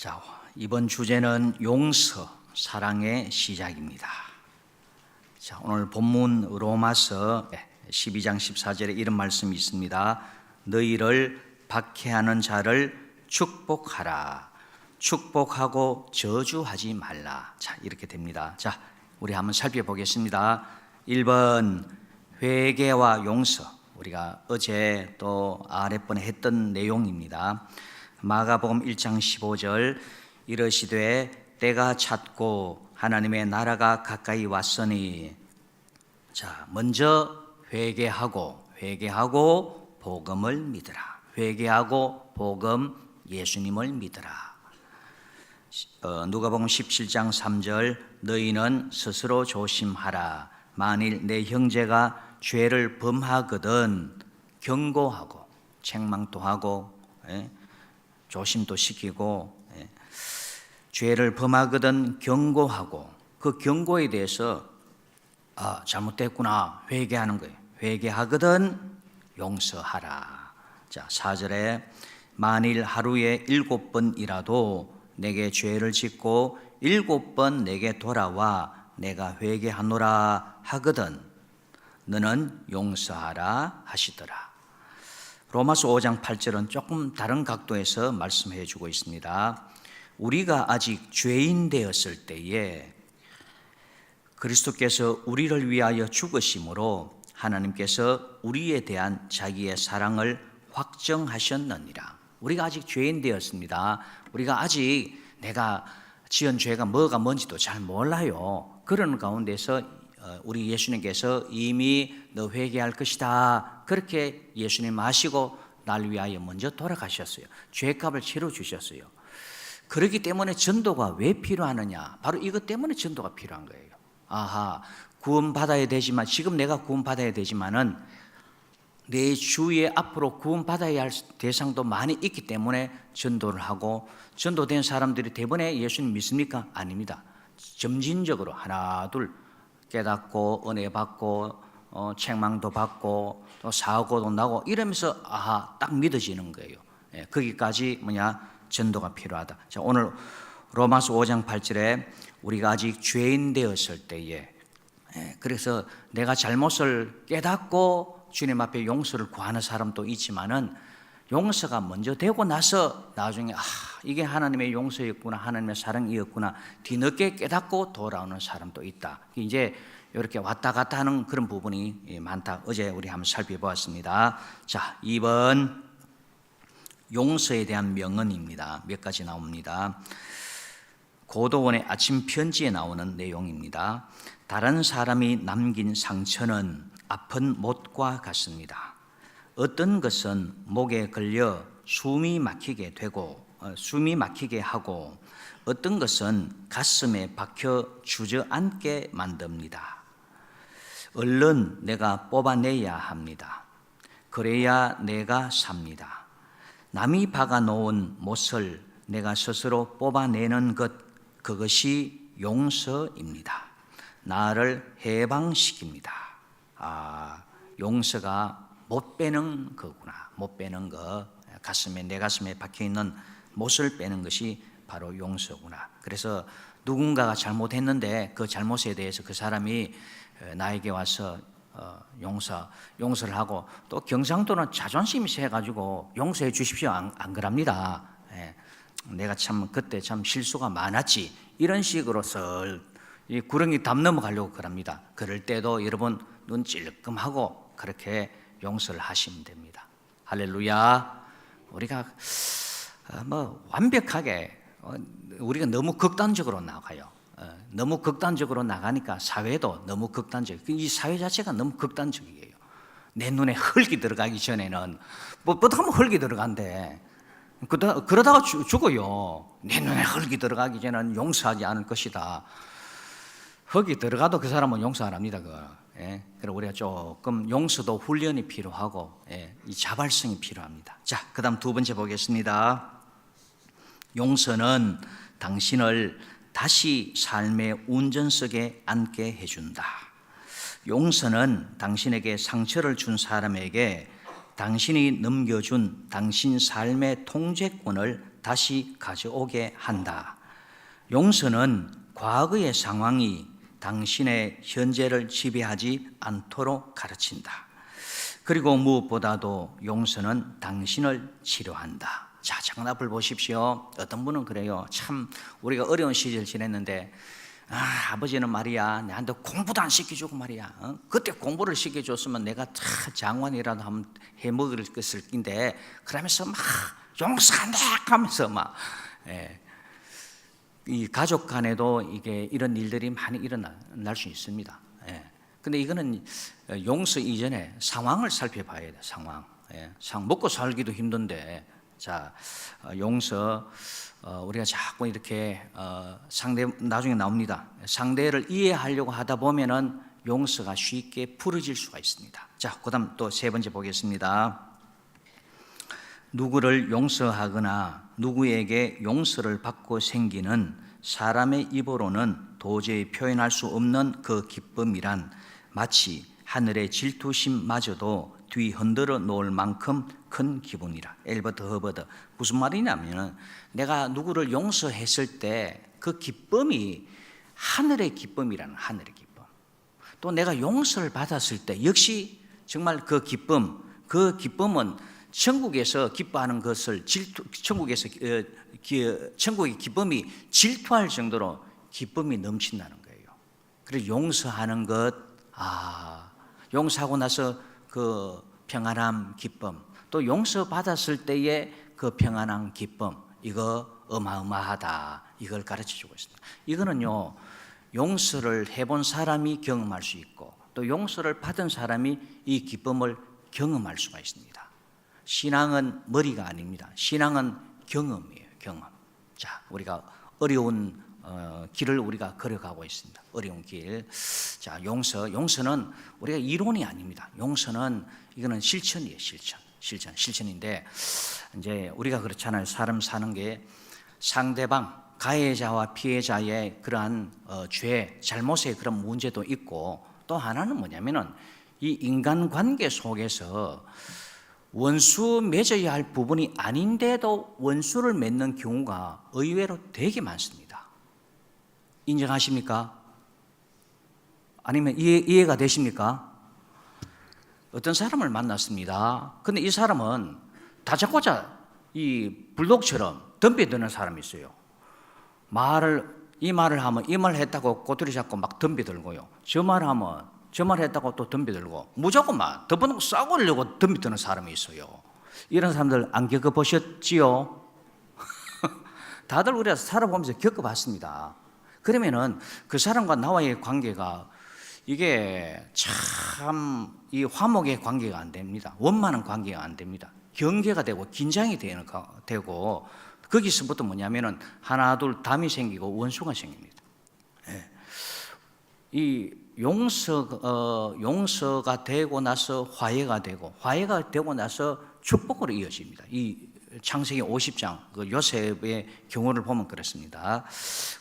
자, 이번 주제는 용서, 사랑의 시작입니다. 자, 오늘 본문 로마서 12장 14절에 이런 말씀이 있습니다. 너희를 박해하는 자를 축복하라. 축복하고 저주하지 말라. 자, 이렇게 됩니다. 자, 우리 한번 살펴보겠습니다. 1번 회개와 용서. 우리가 어제 또 아랫번에 했던 내용입니다. 마가복음 1장 15절 이르시되 때가 찼고 하나님의 나라가 가까이 왔으니, 자, 먼저 회개하고 복음을 믿으라. 회개하고 복음 예수님을 믿으라. 누가복음 17장 3절 너희는 스스로 조심하라. 만일 내 형제가 죄를 범하거든 경고하고 책망도 하고 조심도 시키고, 죄를 범하거든 경고하고, 그 경고에 대해서 잘못됐구나 회개하는 거예요. 회개하거든 용서하라. 자, 4절에 만일 하루에 7번이라도 내게 죄를 짓고 7번 내게 돌아와 내가 회개하노라 하거든 너는 용서하라 하시더라. 로마서 5장 8절은 조금 다른 각도에서 말씀해 주고 있습니다. 우리가 아직 죄인 되었을 때에 그리스도께서 우리를 위하여 죽으심으로 하나님께서 우리에 대한 자기의 사랑을 확정하셨느니라. 우리가 아직 죄인 되었습니다. 우리가 아직 내가 지은 죄가 뭐가 뭔지도 잘 몰라요. 그런 가운데서 우리 예수님께서 이미 너 회개할 것이다, 그렇게 예수님 아시고 날 위하여 먼저 돌아가셨어요. 죄값을 치러주셨어요. 그렇기 때문에 전도가 왜 필요하느냐? 바로 이것 때문에 전도가 필요한 거예요. 구원받아야 되지만, 지금 내가 구원받아야 되지만은 내 주위에 앞으로 구원받아야 할 대상도 많이 있기 때문에 전도를 하고, 전도된 사람들이 대부분의 예수님 믿습니까? 아닙니다. 점진적으로 하나 둘 깨닫고 은혜 받고 책망도 받고 또 사고도 나고 이러면서 딱 믿어지는 거예요. 거기까지 전도가 필요하다. 자, 오늘 로마서 5장 8절에 우리가 아직 죄인 되었을 때에, 그래서 내가 잘못을 깨닫고 주님 앞에 용서를 구하는 사람도 있지만은 용서가 먼저 되고 나서 나중에 이게 하나님의 용서였구나, 하나님의 사랑이었구나 뒤늦게 깨닫고 돌아오는 사람도 있다. 이제 이렇게 왔다 갔다 하는 그런 부분이 많다. 어제 우리 한번 살펴보았습니다. 자, 2번 용서에 대한 명언입니다. 몇 가지 나옵니다. 고도원의 아침 편지에 나오는 내용입니다. 다른 사람이 남긴 상처는 아픈 못과 같습니다. 어떤 것은 목에 걸려 숨이 막히게 하고 어떤 것은 가슴에 박혀 주저앉게 만듭니다. 얼른 내가 뽑아내야 합니다. 그래야 내가 삽니다. 남이 박아놓은 못을 내가 스스로 뽑아내는 것, 그것이 용서입니다. 나를 해방시킵니다. 용서가 못 빼는 거구나. 못 빼는 거, 내 가슴에 박혀있는 못을 빼는 것이 바로 용서구나. 그래서 누군가가 잘못했는데 그 잘못에 대해서 그 사람이 나에게 와서 용서를 하고, 또 경상도는 자존심이 세가지고 용서해 주십시오 안 그럽니다. 내가 참 그때 참 실수가 많았지, 이런 식으로 이 구렁이 담 넘어가려고 그럽니다. 그럴 때도 여러분 눈 찔끔하고 그렇게 용서를 하시면 됩니다. 할렐루야. 우리가 완벽하게 우리가 너무 극단적으로 나가요. 너무 극단적으로 나가니까 사회도 너무 이 사회 자체가 너무 극단적이에요. 내 눈에 흙이 들어가기 전에는 하면 흙이 들어간대. 그러다가 죽어요. 내 눈에 흙이 들어가기 전에는 용서하지 않을 것이다. 흙이 들어가도 그 사람은 용서 안 합니다. 그래서 우리가 조금 용서도 훈련이 필요하고, 이 자발성이 필요합니다. 자, 그 다음 두 번째 보겠습니다. 용서는 당신을 다시 삶의 운전석에 앉게 해준다. 용서는 당신에게 상처를 준 사람에게 당신이 넘겨준 당신 삶의 통제권을 다시 가져오게 한다. 용서는 과거의 상황이 당신의 현재를 지배하지 않도록 가르친다. 그리고 무엇보다도 용서는 당신을 치료한다. 자, 장답을 보십시오. 어떤 분은 그래요. 참 우리가 어려운 시절 지냈는데 아버지는 말이야 내한테 공부도 안 시켜주고 말이야 그때 공부를 시켜줬으면 내가 장관이라도 한번 해먹을 것을 낀데 그러면서 막 용서한다 하면서 막 이 가족 간에도 이게 이런 일들이 많이 일어날 수 있습니다. 근데 이거는 용서 이전에 상황을 살펴봐야 돼요. 상황. 먹고 살기도 힘든데, 자, 용서, 우리가 자꾸 이렇게 상대 나중에 나옵니다. 상대를 이해하려고 하다 보면은 용서가 쉽게 풀어질 수가 있습니다. 자, 그다음 또 세 번째 보겠습니다. 누구를 용서하거나 누구에게 용서를 받고 생기는 사람의 입으로는 도저히 표현할 수 없는 그 기쁨이란 마치 하늘의 질투심마저도 뒤 흔들어 놓을 만큼 큰 기분이라. 엘버트 허버드. 무슨 말이냐면 내가 누구를 용서했을 때 그 기쁨이 하늘의 기쁨이라는 하늘의 기쁨. 또 내가 용서를 받았을 때 역시 정말 그 기쁨은 천국에서 기뻐하는 것을 천국의 기쁨이 질투할 정도로 기쁨이 넘친다는 거예요. 그래서 용서하는 것, 용서하고 나서 그 평안함, 기쁨, 또 용서받았을 때의 그 평안함, 기쁨, 이거 어마어마하다. 이걸 가르쳐주고 있습니다. 이거는요, 용서를 해본 사람이 경험할 수 있고 또 용서를 받은 사람이 이 기쁨을 경험할 수가 있습니다. 신앙은 머리가 아닙니다. 신앙은 경험이에요. 경험. 자, 우리가 어려운 길을 우리가 걸어가고 있습니다. 어려운 길. 자, 용서는 우리가 이론이 아닙니다. 용서는 이거는 실천이에요. 실천인데 이제 우리가 그렇잖아요. 사람 사는 게 상대방 가해자와 피해자의 그러한 죄, 잘못의 그런 문제도 있고 또 하나는 뭐냐면은 이 인간관계 속에서 원수 맺어야 할 부분이 아닌데도 원수를 맺는 경우가 의외로 되게 많습니다. 인정하십니까? 아니면 이해가 되십니까? 어떤 사람을 만났습니다. 근데 이 사람은 다짜고짜 이 불독처럼 덤벼드는 사람이 있어요. 이 말을 하면 이 말 했다고 꼬투리 잡고 막 덤벼들고요. 저 말 하면 저 말 했다고 또 덤벼들고 무조건 막 덮어놓고 싸우려고 덤벼드는 사람이 있어요. 이런 사람들 안 겪어보셨지요? 다들 우리가 살아보면서 겪어봤습니다. 그러면은 그 사람과 나와의 관계가 이게 참 이 화목의 관계가 안 됩니다. 원만한 관계가 안 됩니다. 경계가 되고 긴장이 되고 거기서부터 뭐냐면은 하나 둘 담이 생기고 원수가 생깁니다. 이 용서가 되고 나서 화해가 되고 나서 축복으로 이어집니다. 이 창세기 50장 그 요셉의 경우를 보면 그렇습니다.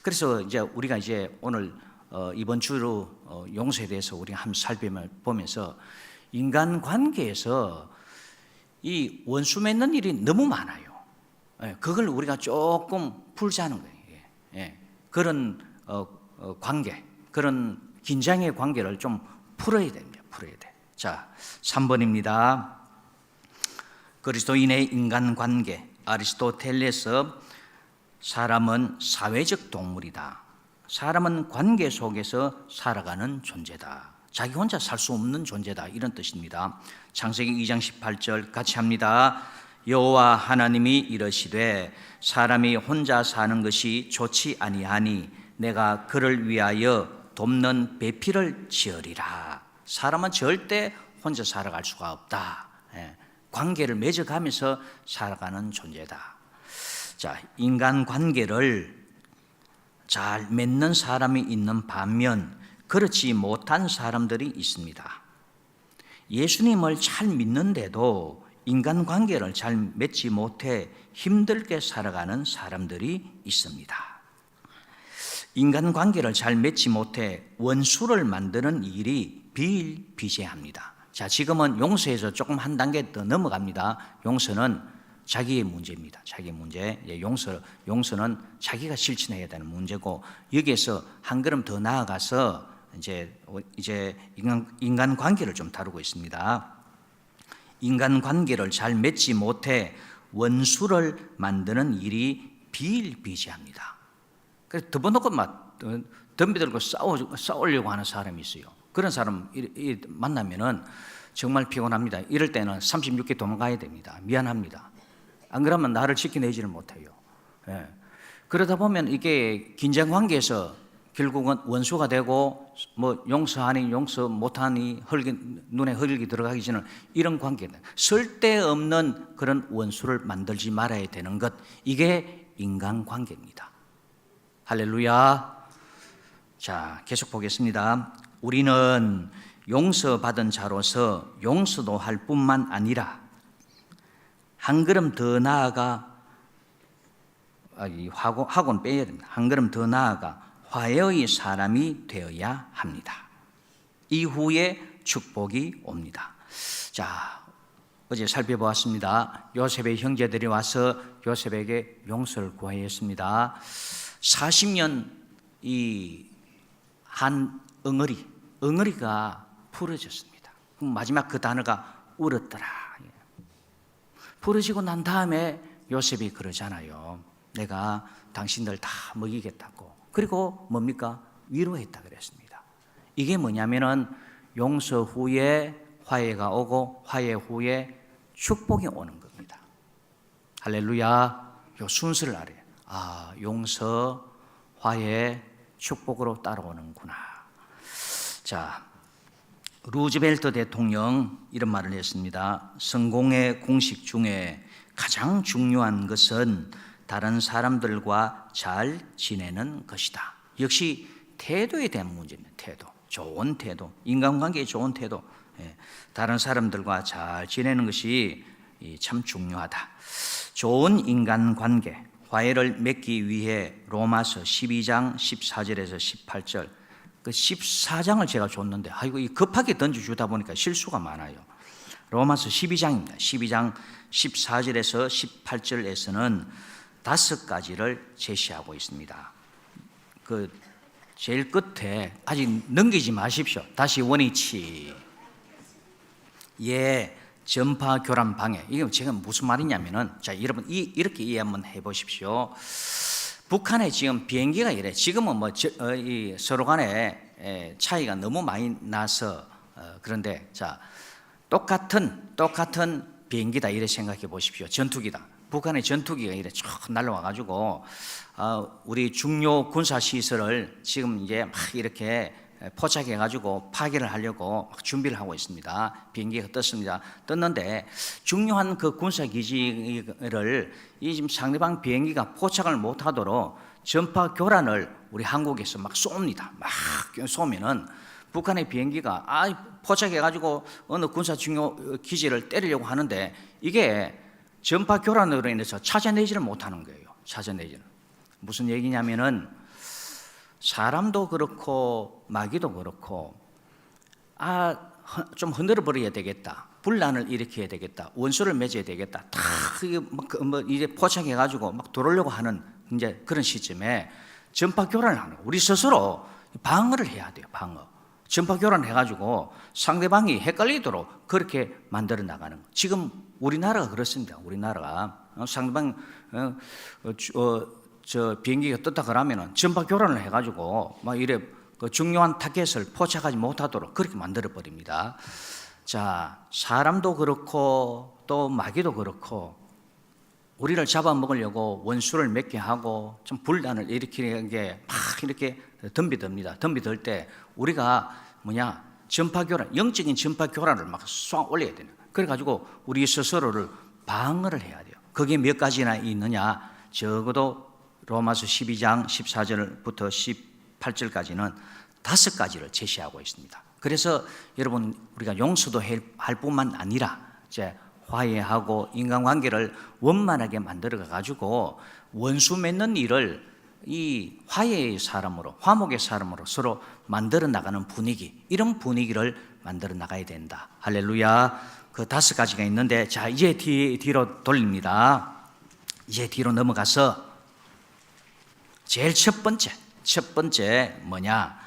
그래서 이제 우리가 이제 오늘 이번 주로 용서에 대해서 우리가 한번 살펴보면서 인간 관계에서 이 원수 맺는 일이 너무 많아요. 그걸 우리가 조금 풀자는 거예요. 그런 관계, 그런 긴장의 관계를 좀 풀어야 됩니다. 풀어야 돼. 자, 3번입니다. 그리스도인의 인간관계. 아리스토텔레스 사람은 사회적 동물이다. 사람은 관계 속에서 살아가는 존재다. 자기 혼자 살 수 없는 존재다. 이런 뜻입니다. 창세기 2장 18절 같이 합니다. 여호와 하나님이 이르시되 사람이 혼자 사는 것이 좋지 아니하니 내가 그를 위하여 돕는 배필을 지으리라. 사람은 절대 혼자 살아갈 수가 없다. 관계를 맺어가면서 살아가는 존재다. 자, 인간관계를 잘 맺는 사람이 있는 반면 그렇지 못한 사람들이 있습니다. 예수님을 잘 믿는데도 인간관계를 잘 맺지 못해 힘들게 살아가는 사람들이 있습니다. 인간관계를 잘 맺지 못해 원수를 만드는 일이 비일비재합니다. 자, 지금은 용서에서 조금 한 단계 더 넘어갑니다. 용서는 자기의 문제입니다. 자기의 문제. 용서는 자기가 실천해야 되는 문제고, 여기에서 한 걸음 더 나아가서 이제 인간 관계를 좀 다루고 있습니다. 인간 관계를 잘 맺지 못해 원수를 만드는 일이 비일비재합니다. 그래서 덮어놓고 막 덤비들고 싸우려고 하는 사람이 있어요. 그런 사람 만나면은 정말 피곤합니다. 이럴 때는 36개 도망가야 됩니다. 미안합니다. 안 그러면 나를 지켜내지를 못해요. 예. 그러다 보면 이게 긴장 관계에서 결국은 원수가 되고, 뭐 용서하니 용서 못하니 눈에 흙이 들어가기 전에 이런 관계다. 쓸데없는 그런 원수를 만들지 말아야 되는 것, 이게 인간 관계입니다. 할렐루야. 자, 계속 보겠습니다. 우리는 용서받은 자로서 용서도 할 뿐만 아니라 한 걸음 더 나아가, 하고는 빼야 됩니다. 한 걸음 더 나아가 화해의 사람이 되어야 합니다. 이후에 축복이 옵니다. 자, 어제 살펴보았습니다. 요셉의 형제들이 와서 요셉에게 용서를 구하였습니다. 40년 이 한 엉어리가 부러졌습니다. 마지막 그 단어가 울었더라. 부러지고 난 다음에 요셉이 그러잖아요. 내가 당신들 다 먹이겠다고. 그리고 뭡니까? 위로했다 그랬습니다. 이게 뭐냐면은 용서 후에 화해가 오고 화해 후에 축복이 오는 겁니다. 할렐루야. 요 순서를 알아요. 아, 용서, 화해, 축복으로 따라오는구나. 자, 루즈벨트 대통령 이런 말을 했습니다. 성공의 공식 중에 가장 중요한 것은 다른 사람들과 잘 지내는 것이다. 역시 태도에 대한 문제입니다. 태도, 좋은 태도, 인간관계의 좋은 태도, 다른 사람들과 잘 지내는 것이 참 중요하다. 좋은 인간관계, 화해를 맺기 위해 로마서 12장 14절에서 18절, 그 14장을 제가 줬는데 아이고 급하게 던져주다 보니까 실수가 많아요. 로마서 12장입니다. 12장 14절에서 18절에서는 5가지를 제시하고 있습니다. 그 제일 끝에 아직 넘기지 마십시오. 다시 원위치. 예, 전파 교란 방해. 이게 제가 무슨 말이냐면은, 자, 여러분 이렇게 이해 한번 해보십시오. 북한에 지금 비행기가 이래. 지금은 뭐 서로 간에 차이가 너무 많이 나서 그런데, 자, 똑같은 비행기다 이래 생각해 보십시오. 전투기다. 북한의 전투기가 이래 쭉 날라와 가지고 우리 중요 군사 시설을 지금 이제 막 이렇게 포착해 가지고 파괴를 하려고 막 준비를 하고 있습니다. 비행기가 떴습니다. 떴는데 중요한 그 군사 기지를 이 지금 상대방 비행기가 포착을 못 하도록 전파 교란을 우리 한국에서 막 쏩니다. 막 쏘면은 북한의 비행기가 포착해 가지고 어느 군사 중요 기지를 때리려고 하는데 이게 전파 교란으로 인해서 찾아내지를 못하는 거예요. 찾아내지는. 무슨 얘기냐면은 사람도 그렇고 마귀도 그렇고 좀 흔들어 버려야 되겠다. 분란을 일으켜야 되겠다. 원수를 맺어야 되겠다. 다 이제 포착해 가지고 막 들어오려고 하는 이제 그런 시점에 전파 교란을 하는 거예요. 우리 스스로 방어를 해야 돼요. 방어. 전파 교란을 해가지고 상대방이 헷갈리도록 그렇게 만들어 나가는 거. 지금 우리나라가 그렇습니다. 우리나라가 상대방 저 비행기가 떴다 그러면은 전파 교란을 해가지고 막 이래 그 중요한 타겟을 포착하지 못하도록 그렇게 만들어 버립니다. 자, 사람도 그렇고 또 마귀도 그렇고 우리를 잡아먹으려고 원수를 맺게 하고 좀 분란을 일으키는 게 막 이렇게 덤비듭니다. 덤비들 때 우리가 전파교란, 영적인 전파교란을 막 쏘아 올려야 되는 거예요. 그래가지고 우리 스스로를 방어를 해야 돼요. 그게 몇 가지나 있느냐? 적어도 로마서 12장 14절부터 18절까지는 5가지를 제시하고 있습니다. 그래서 여러분 우리가 용서도 할 뿐만 아니라 이제 화해하고 인간관계를 원만하게 만들어 가지고 원수 맺는 일을 이 화해의 사람으로, 화목의 사람으로 서로 만들어 나가는 분위기, 이런 분위기를 만들어 나가야 된다. 할렐루야. 그 5가지가 있는데, 자, 이제 뒤로 돌립니다. 이제 뒤로 넘어가서 제일 첫 번째 뭐냐?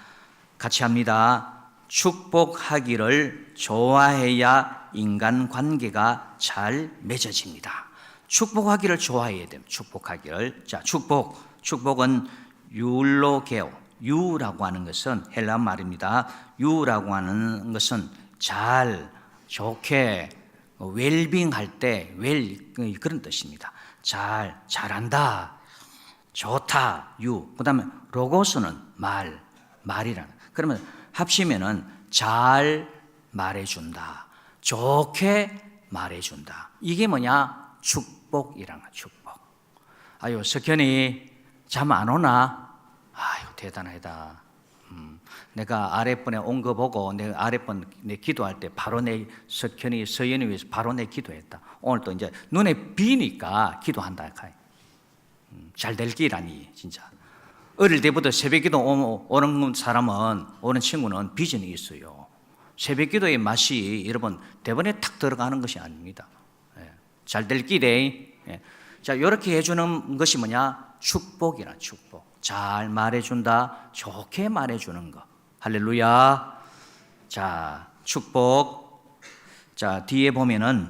같이 합니다. 축복하기를 좋아해야 인간관계가 잘 맺어집니다. 축복하기를 좋아해야 됩니다. 축복하기를. 자, 축복은 율로게오. 유라고 하는 것은 헬라 말입니다. 유라고 하는 것은 잘, 좋게, 웰빙 할 때 그런 뜻입니다. 잘한다, 좋다, 유. 그다음에 로고스는 말이라는. 그러면 합치면은 잘 말해준다, 좋게 말해준다. 이게 뭐냐? 축복이라는 거야. 축복. 아유, 석현이 잠 안 오나? 아유, 대단하다. 내가 아랫번에 온 거 보고 내가 아랫번 내 기도할 때 바로 내 석현이 서연이 위해서 바로 내 기도했다. 오늘 또 이제 눈에 비니까 기도한다. 잘 될 기라니 진짜. 어릴 때부터 새벽 기도 오는 사람은, 오는 친구는 비전이 있어요. 새벽 기도의 맛이 여러분 대번에 탁 들어가는 것이 아닙니다. 잘 될 기래. 자, 이렇게 해주는 것이 뭐냐? 축복이라. 축복. 잘 말해준다, 좋게 말해주는 거. 할렐루야. 자, 축복. 자, 뒤에 보면은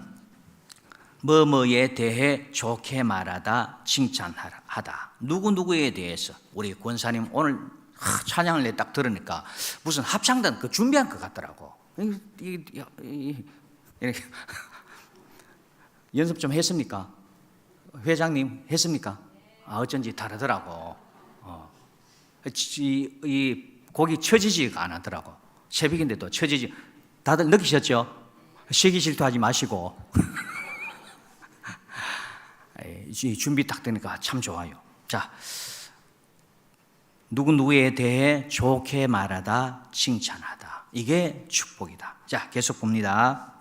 뭐뭐에 대해 좋게 말하다, 칭찬하다. 누구누구에 대해서. 우리 권사님 오늘 찬양을 딱 들으니까 무슨 합창단 그 준비한 것 같더라고. 이렇게 연습 좀 했습니까? 회장님 했습니까? 어쩐지 다르더라고. 이 곡이 쳐지지가 안 하더라고. 새벽인데도 쳐지지. 다들 느끼셨죠? 쉬기 질투하지 마시고. 준비 딱 되니까 참 좋아요. 자, 누구에 대해 좋게 말하다, 칭찬하다. 이게 축복이다. 자, 계속 봅니다.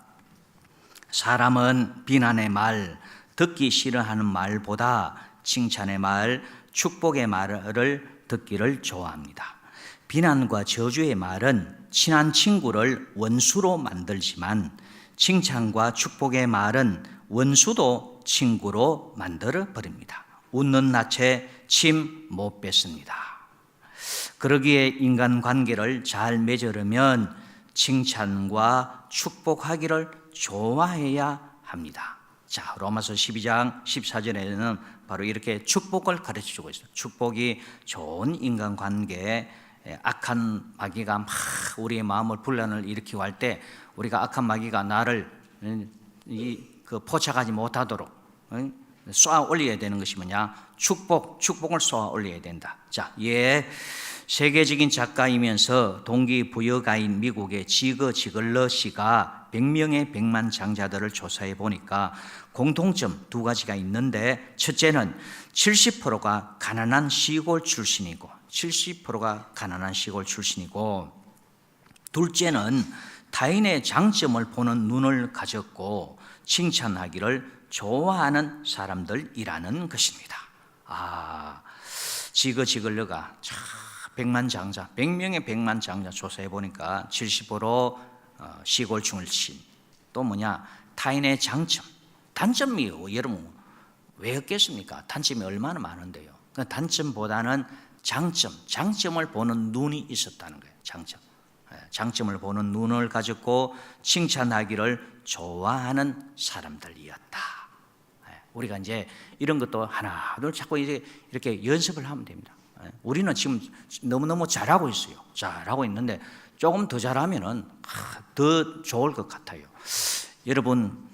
사람은 비난의 말, 듣기 싫어하는 말보다 칭찬의 말, 축복의 말을 듣기를 좋아합니다. 비난과 저주의 말은 친한 친구를 원수로 만들지만 칭찬과 축복의 말은 원수도 친구로 만들어 버립니다. 웃는 낯에 침 못 뱉습니다. 그러기에 인간관계를 잘 맺으려면 칭찬과 축복하기를 좋아해야 합니다. 자, 로마서 12장 14절에는 바로 이렇게 축복을 가르쳐주고 있어요. 축복이 좋은 인간관계, 악한 마귀가 막 우리의 마음을 분란을 일으키고 할 때 우리가 악한 마귀가 나를 포착하지 못하도록 쏘아 올려야 되는 것이 뭐냐? 축복을 쏘아 올려야 된다. 자, 세계적인 작가이면서 동기부여가인 미국의 지글러 씨가 100명의 백만장자들을 조사해 보니까 공통점 2가지가 있는데, 첫째는 70%가 가난한 시골 출신이고, 둘째는 타인의 장점을 보는 눈을 가졌고 칭찬하기를 좋아하는 사람들이라는 것입니다. 지글러가 100명의 백만장자 조사해 보니까 70% 시골 출신, 또 뭐냐? 타인의 장점, 단점이 여러분 왜 없겠습니까? 단점이 얼마나 많은데요. 그 단점보다는 장점을 보는 눈이 있었다는 거예요. 장점을 보는 눈을 가졌고 칭찬하기를 좋아하는 사람들이었다. 우리가 이제 이런 것도 하나 둘 자꾸 이렇게 연습을 하면 됩니다. 우리는 지금 너무너무 잘하고 있어요. 잘하고 있는데 조금 더 잘하면은 더 좋을 것 같아요. 여러분,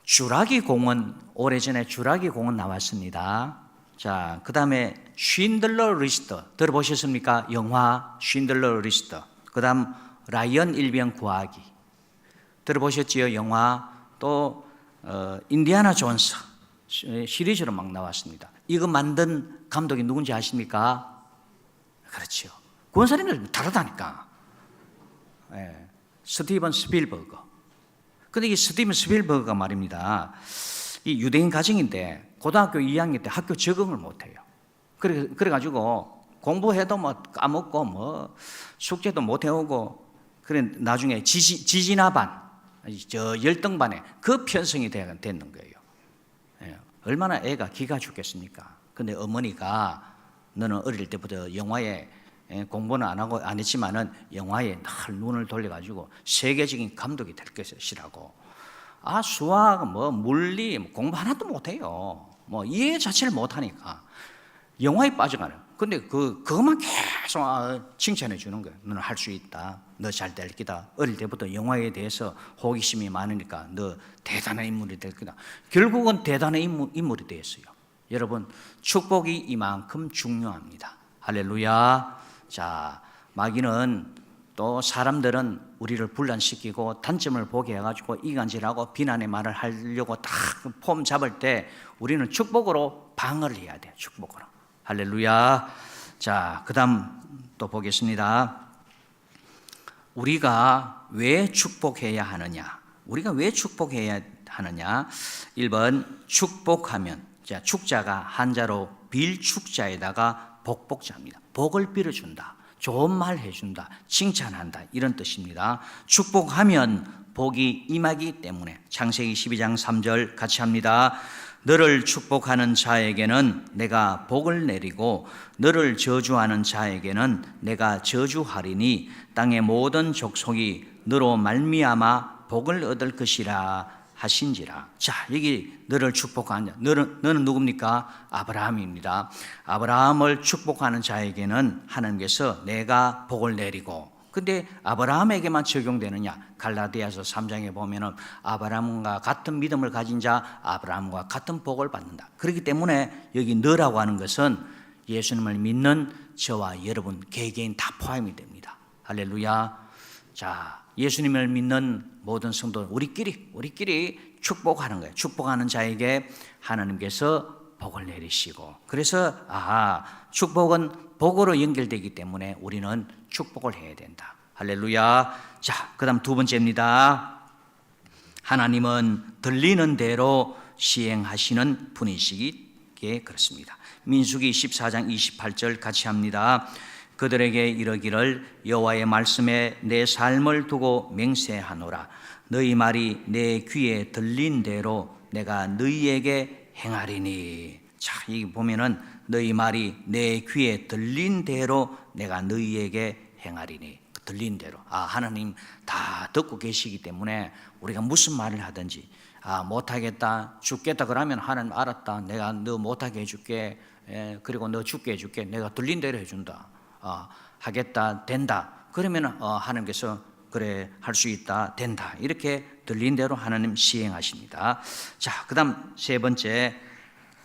주라기 공원, 오래전에 주라기 공원 나왔습니다. 자, 그 다음에 쉰들러 리스트 들어보셨습니까? 영화 쉰들러 리스트. 그 다음 라이언 일병 구하기 들어보셨지요? 영화. 또 인디아나 존스 시리즈로 막 나왔습니다. 이거 만든 감독이 누군지 아십니까? 그렇죠. 권사님들 다르다니까. 스티븐 스필버그. 근데 이 스티븐 스필버그가 말입니다, 이 유대인 가정인데 고등학교 2학년 때 학교 적응을 못해요. 그래가지고 공부해도 뭐 까먹고 뭐 숙제도 못 해오고, 그래 나중에 지지나반 저 열등반에 그 편성이 됐는 거예요. 예, 얼마나 애가 기가 죽겠습니까? 근데 어머니가 너는 어릴 때부터 영화에 공부는 안 하고 안 했지만은 영화에 늘 눈을 돌려가지고 세계적인 감독이 될 것이라고. 수학, 물리 공부 하나도 못해요. 이해 자체를 못하니까 영화에 빠져가는. 근데 그것만 계속 칭찬해 주는 거예요. 너는 할 수 있다. 너 잘 될 기다. 어릴 때부터 영화에 대해서 호기심이 많으니까 너 대단한 인물이 될 거다. 결국은 대단한 인물이 되었어요. 여러분, 축복이 이만큼 중요합니다. 할렐루야. 자, 마귀는 또 사람들은 우리를 분란시키고 단점을 보게 해가지고 이간질하고 비난의 말을 하려고 딱 폼 잡을 때 우리는 축복으로 방어를 해야 돼요. 축복으로. 할렐루야. 자, 그 다음 또 보겠습니다. 우리가 왜 축복해야 하느냐? 우리가 왜 축복해야 하느냐? 1번, 축복하면, 자, 축자가 한자로 빌축자에다가 복복자입니다. 복을 빌어준다. 좋은 말 해준다. 칭찬한다. 이런 뜻입니다. 축복하면 복이 임하기 때문에 창세기 12장 3절 같이 합니다. 너를 축복하는 자에게는 내가 복을 내리고 너를 저주하는 자에게는 내가 저주하리니 땅의 모든 족속이 너로 말미암아 복을 얻을 것이라 하신지라. 자, 여기 너를 축복하는 자, 너는 누굽니까? 아브라함입니다. 아브라함을 축복하는 자에게는 하나님께서 내가 복을 내리고, 근데 아브라함에게만 적용되느냐? 갈라디아서 3장에 보면은 아브라함과 같은 믿음을 가진 자, 아브라함과 같은 복을 받는다. 그렇기 때문에 여기 너라고 하는 것은 예수님을 믿는 저와 여러분 개개인 다 포함이 됩니다. 할렐루야. 자, 예수님을 믿는 모든 성도 우리끼리 축복하는 거예요. 축복하는 자에게 하나님께서 복을 내리시고, 그래서 축복은 복으로 연결되기 때문에 우리는 축복을 해야 된다. 할렐루야. 자, 그 다음 두 번째입니다. 하나님은 들리는 대로 시행하시는 분이시기에 그렇습니다. 민수기 14장 28절 같이 합니다. 그들에게 이르기를 여호와의 말씀에 내 삶을 두고 맹세하노라. 너희 말이 내 귀에 들린 대로 내가 너희에게 행하리니. 자, 여기 보면은 너희 말이 내 귀에 들린 대로 내가 너희에게 행하리니. 들린 대로. 하나님 다 듣고 계시기 때문에 우리가 무슨 말을 하든지 못하겠다, 죽겠다 그러면 하나님 알았다. 내가 너 못하게 해줄게. 그리고 너 죽게 해줄게. 내가 들린 대로 해준다. 하겠다, 된다. 그러면 하나님께서 그래, 할 수 있다, 된다. 이렇게 들린 대로 하나님 시행하십니다. 자, 그 다음 세 번째,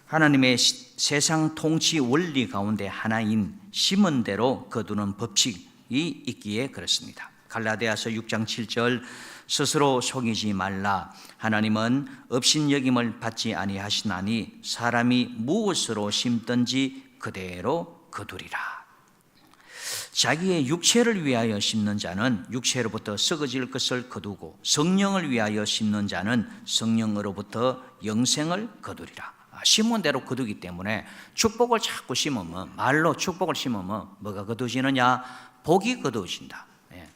하나님의 세상 통치 원리 가운데 하나인 심은 대로 거두는 법칙이 있기에 그렇습니다. 갈라디아서 6장 7절, 스스로 속이지 말라. 하나님은 업신여김을 받지 아니하시나니 사람이 무엇으로 심든지 그대로 거두리라. 자기의 육체를 위하여 심는 자는 육체로부터 썩어질 것을 거두고 성령을 위하여 심는 자는 성령으로부터 영생을 거두리라. 심은 대로 거두기 때문에 축복을 자꾸 심으면, 말로 축복을 심으면 뭐가 거두지느냐? 복이 거두어진다.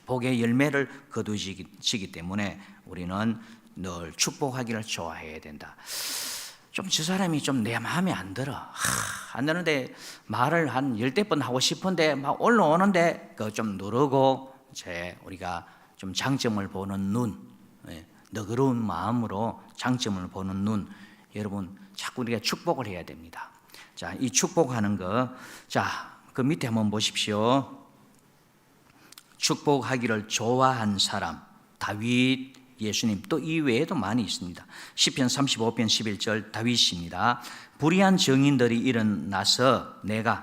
복의 열매를 거두시기 때문에 우리는 늘 축복하기를 좋아해야 된다. 좀 저 사람이 좀 내 마음에 안 들어. 안 드는데 말을 한 10대 번 하고 싶은데 막 올라오는데 그거 좀 누르고 우리가 좀 장점을 보는 눈, 너그러운 마음으로 장점을 보는 눈, 여러분 자꾸 우리가 축복을 해야 됩니다. 자, 이 축복하는 거, 자, 그 밑에 한번 보십시오. 축복하기를 좋아한 사람, 다윗, 예수님, 또 이외에도 많이 있습니다. 시편 35편 11절 다윗입니다. 불의한 정인들이 일어나서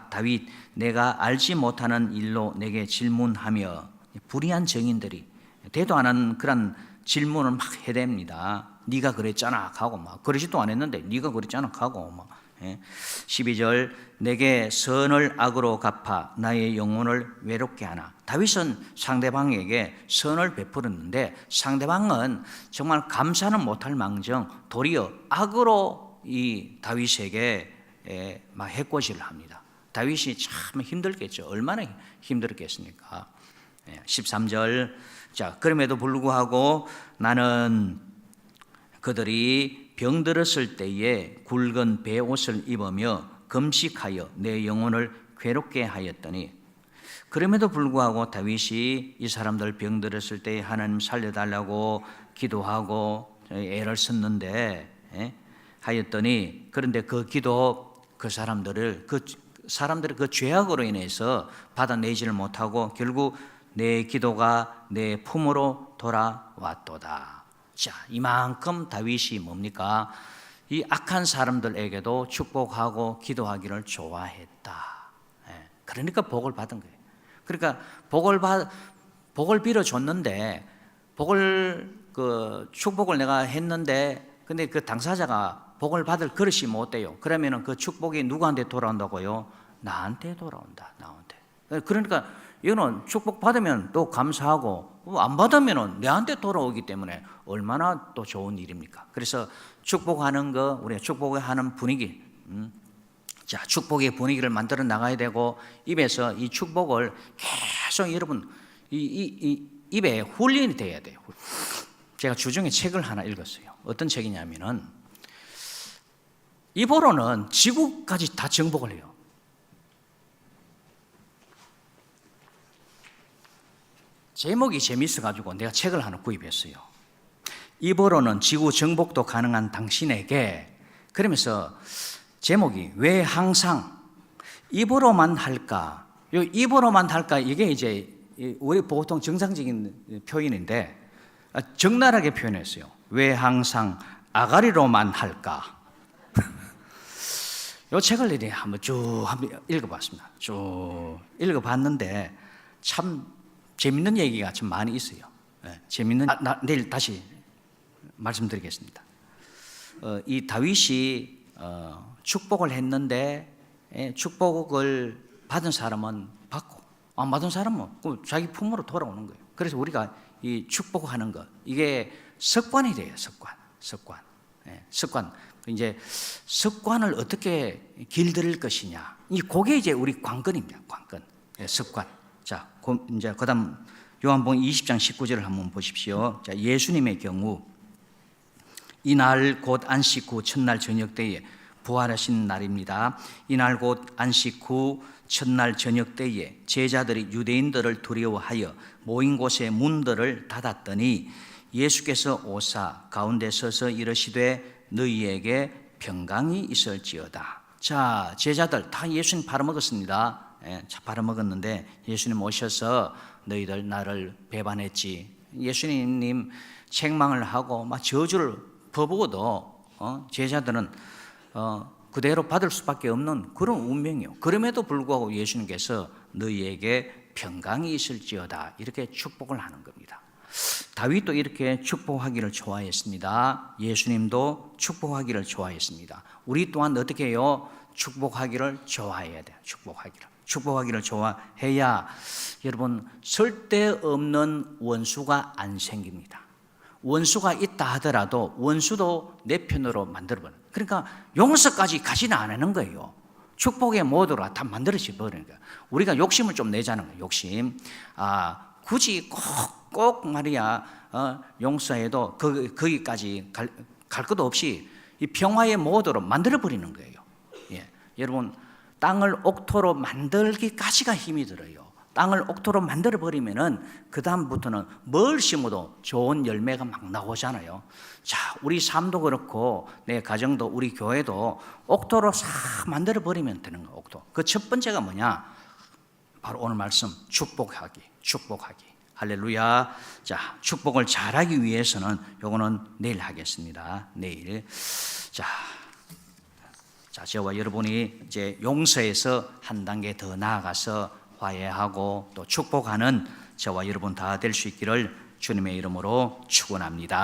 다윗, 내가 알지 못하는 일로 내게 질문하며, 불의한 정인들이 대도 안 하는 그런 질문을 막 해댑니다. 네가 그랬잖아 하고 막, 그러지도 않았는데 네가 그랬잖아 하고 막. 12절, 내게 선을 악으로 갚아 나의 영혼을 외롭게 하나. 다윗은 상대방에게 선을 베풀었는데 상대방은 정말 감사는 못할 망정 도리어 악으로 이 다윗에게 막 해코지를 합니다. 다윗이 참 힘들겠죠. 얼마나 힘들었겠습니까? 13절. 자, 그럼에도 불구하고 나는 그들이 병들었을 때에 굵은 베옷을 입으며 금식하여 내 영혼을 괴롭게 하였더니, 그럼에도 불구하고 다윗이 이 사람들 병들었을 때 하나님 살려달라고 기도하고 애를 썼는데 하였더니, 그런데 그 기도 그 사람들의 그 죄악으로 인해서 받아내지를 못하고 결국 내 기도가 내 품으로 돌아왔도다. 자, 이만큼 다윗이 뭡니까? 이 악한 사람들에게도 축복하고 기도하기를 좋아했다. 그러니까 복을 받은 거예요. 그러니까 복을 빌어줬는데 축복을 내가 했는데, 근데 그 당사자가 복을 받을 그릇이 못 돼요. 그러면은 그 축복이 누구한테 돌아온다고요? 나한테 돌아온다. 나한테. 그러니까 이거는 축복 받으면 또 감사하고, 안 받으면 내한테 돌아오기 때문에 얼마나 또 좋은 일입니까? 그래서 축복하는 거, 우리가 축복하는 분위기, 자, 축복의 분위기를 만들어 나가야 되고, 입에서 이 축복을 계속 여러분 이 입에 훈련이 돼야 돼요. 제가 주중에 책을 하나 읽었어요. 어떤 책이냐면은, 입으로는 지구까지 다 정복을 해요. 제목이 재미있어가지고 내가 책을 하나 구입했어요. 입으로는 지구 정복도 가능한 당신에게. 그러면서 제목이 왜 항상 입으로만 할까? 입으로만 할까? 이게 이제 우리 보통 정상적인 표현인데 적나라하게 표현했어요. 왜 항상 아가리로만 할까? 이 책을 내리 한번 읽어봤습니다. 쭉 읽어봤는데 참 재밌는 얘기가 참 많이 있어요. 재밌는, 내일 다시 말씀드리겠습니다. 이 다윗이 축복을 했는데, 축복을 받은 사람은 받고 안 받은 사람은 자기 품으로 돌아오는 거예요. 그래서 우리가 이 축복하는 것, 이게 습관이 돼요. 습관. 이제 습관을 어떻게 길들일 것이냐, 그게 이제 우리 관건입니다. 관건, 습관. 자, 이제 그다음 요한복음 20장 19절을 한번 보십시오. 자, 예수님의 경우 이날 곧 안식 후 첫날 저녁 때에, 부활하신 날입니다. 이날 곧 안식 후 첫날 저녁 때에 제자들이 유대인들을 두려워하여 모인 곳의 문들을 닫았더니 예수께서 오사 가운데 서서 이르시되 너희에게 평강이 있을지어다. 자, 제자들 다 예수님 팔아먹었습니다. 팔아먹었는데 예수님 오셔서 너희들 나를 배반했지. 예수님 책망을 하고 막 저주를 퍼부어도 제자들은 그대로 받을 수밖에 없는 그런 운명이요. 그럼에도 불구하고 예수님께서 너희에게 평강이 있을지어다 이렇게 축복을 하는 겁니다. 다윗도 이렇게 축복하기를 좋아했습니다. 예수님도 축복하기를 좋아했습니다. 우리 또한 어떻게 해요? 축복하기를 좋아해야 돼요. 축복하기를 좋아해야 여러분 쓸데없는 원수가 안 생깁니다. 원수가 있다 하더라도 원수도 내 편으로 만들어버려요. 그러니까 용서까지 가지는 않는 거예요. 축복의 모드로 다 만들어져 버리는 거예요. 우리가 욕심을 좀 내자는 거예요. 욕심. 굳이 꼭 말이야 용서해도 거기까지 갈 것도 없이 이 평화의 모드로 만들어 버리는 거예요. 여러분 땅을 옥토로 만들기까지가 힘이 들어요. 땅을 옥토로 만들어 버리면은 그 다음부터는 뭘 심어도 좋은 열매가 막 나오잖아요. 자, 우리 삶도 그렇고 내 가정도 우리 교회도 옥토로 싹 만들어 버리면 되는 거예요. 옥토. 그 첫 번째가 뭐냐? 바로 오늘 말씀 축복하기. 할렐루야. 자, 축복을 잘하기 위해서는 요거는 내일 하겠습니다. 내일. 자, 저와 여러분이 이제 용서에서 한 단계 더 나아가서 화해하고 또 축복하는 저와 여러분 다 될 수 있기를 주님의 이름으로 축원합니다.